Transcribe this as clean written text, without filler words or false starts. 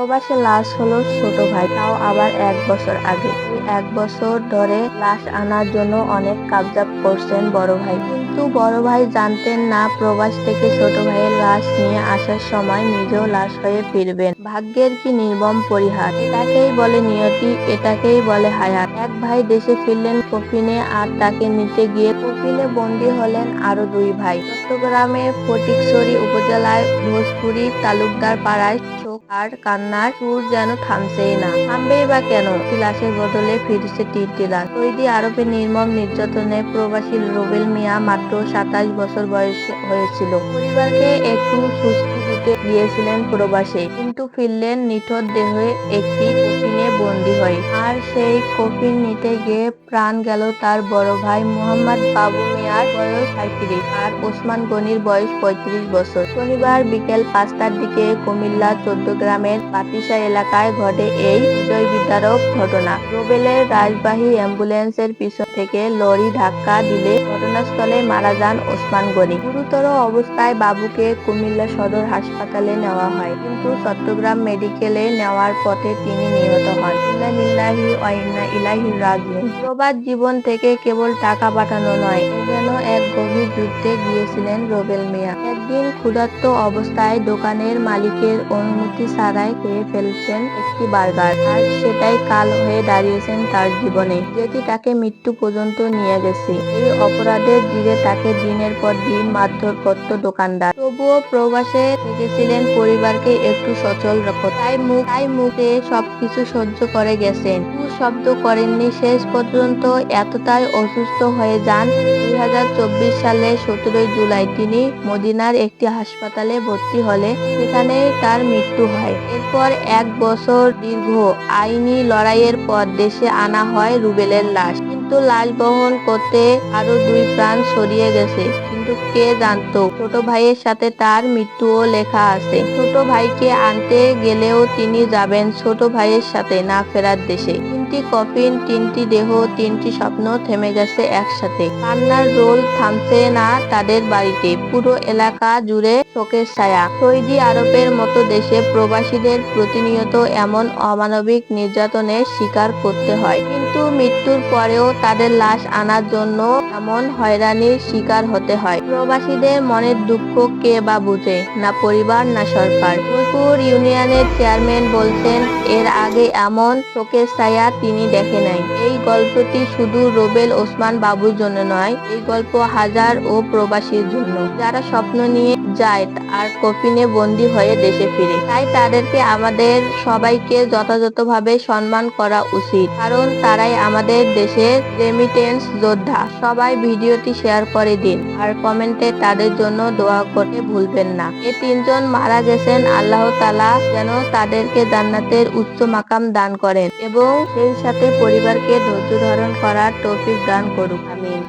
প্রবাসে লাশ হলো ছোট ভাই, তাও আবার 1 বছর আগে। এই 1 বছর ধরে লাশ আনার জন্য অনেক কাবজাব করছেন বড় ভাই, কিন্তু বড় ভাই জানতেন না প্রবাস থেকে ছোট ভাইয়ের লাশ নিয়ে আসার সময় নিজেও লাশ হয়ে ফিরবেন। ভাগ্যের কি নির্মম পরিহাস! এটাকেই বলে নিয়তি, এটাকেই বলে হায়াত। এক ভাই দেশে ফিরলেন কফিনে, আর তাকে নিতে গিয়ে কফিনে বন্দী হলেন আরো 2 ভাই। চট্টগ্রামের ফটিকছড়ি উপজেলায় ভোজপুরি তালুকদার পাড়ায় শোক আর কান্নার সুর যেন থামছেই না। থামবেই বা কেন? লাশের বদলে ফিরছে 3টি লাশ। সৌদি আরবে নির্মম নির্যাতনে প্রবাসী রুবেল মিয়া মাত্র 27 বছর বয়স হয়েছিল। পরিবারকে একটু স্বস্তি দিতে গিয়েছিলেন প্রবাসে, কিন্তু ফিরলেন নিথর দেহে একটি কফিনে বন্দী হয়ে। আর সেই কফিন নিতে গিয়ে প্রাণ গেল তার বড় ভাই মোহাম্মদ বাবু মিয়ার, বয়স 35, আর ওসমান গনির বয়স 35 বছর। শনিবার বিকেল 5টার দিকে কুমিল্লা 14 গ্রামের পাতিশা এলাকায় ঘটে এই হৃদয়বিদারক ঘটনা। রুবেলের রাজবাহী অ্যাম্বুলেন্সের পিছন থেকে লরি ধাক্কা দিলে ঘটনাস্থলে মারা যান ওসমান গনি। গুরুতর অবস্থায় বাবুকে কুমিল্লা সদর হাসপাতালে নেওয়া হয়, কিন্তু চট্টগ্রাম মেডিকেলে নেওয়ার পথে তিনি নিহত হন। ইন্না লিল্লাহি ওয়া ইন্না ইলাইহি রাজিউন। প্রবাস জীবন থেকে কেবল টাকা পাঠানো নয়, এ যেন এক গভীর যুদ্ধে গিয়েছিলেন রুবেল মিয়া। একদিন ক্ষুধার্ত অবস্থায় দোকানের মালিকের অনুমতি ছাড়াই খেয়ে ফেলছেন একটি বার্গার, আর সেটাই কাল হয়ে দাঁড়িয়েছেন তার জীবনে, যেটি তাকে মৃত্যু পর্যন্ত নিয়ে গেছে। এই অপরাধের জিরে তাকে দিনের পর দিন মারধর করত দোকানদার। তবুও প্রবাসে থেকেছিলেন পরিবারকে একটু সচল রাখতে। তাই মুখে সবকিছু সহ্য করে গেছেন, কিন্তু শব্দ করেননি। শেষ পর্যন্ত এতটাই অসুস্থ হয়ে যান 2024 সালের 17 জুলাই তিনি মদিনার একটি হাসপাতালে ভর্তি হলে সেখানেই তার মৃত্যু হয়। এরপর 1 বছর দীর্ঘ আইনি লড়াইয়ের পর দেশে আনা হয় রুবেলের লাশ, কিন্তু লাশ বহন করতে আরো 2 প্রাণ ছড়িয়ে গেছে। কিন্তু কে জানতো ছোট ভাইয়ের সাথে তার মৃত্যুও লেখা আছে। ছোট ভাইকে আনতে গেলেও তিনি যাবেন ছোট ভাইয়ের সাথে না ফেরার দেশে। 3টি কফিন, 3টি দেহ, 3টি স্বপ্ন থেমে গেছে একসাথে। কান্নার রোল থামছে না তাদের বাড়িতে, পুরো এলাকা জুড়ে শোকের ছায়া। সৌদি আরবের মতো দেশে প্রবাসীদের প্রতিনিয়ত এমন অমানবিক নির্যাতনের শিকার করতে হয়, কিন্তু মৃত্যুর পরেও তাদের লাশ আনার জন্য এমন হয়রানির শিকার হতে হয়। প্রবাসীদের মনের দুঃখ কে বা বুঝে? না পরিবার, না সরকার। ভোজপুর ইউনিয়নের চেয়ারম্যান বলছেন, এর আগে এমন শোকের ছায়া তিনি দেখে নাই। এই গল্পটি শুধু রুবেল ওসমান বাবুর জন্য নয়, এই গল্প হাজার ও প্রবাসীর জন্য, যারা স্বপ্ন নিয়ে যায় আর কফিনে বন্দী হয়ে দেশে ফিরে। তাই তাদেরকে আমাদের সবাইকে যথাযথভাবে সম্মান করা উচিত, কারণ তারাই আমাদের দেশের রেমিটেন্স যোদ্ধা। সবাই ভিডিওটি শেয়ার করে দিন, আর কমেন্টে তাদের জন্য দোয়া করতে ভুলবেন না। এই 3জন মারা গেছেন, আল্লাহ তাআলা যেন তাদেরকে জান্নাতের উচ্চ মাকাম দান করেন এবং সেই সাথে পরিবারকে ধৈর্য ধারণ করার তৌফিক দান করুক। আমিন।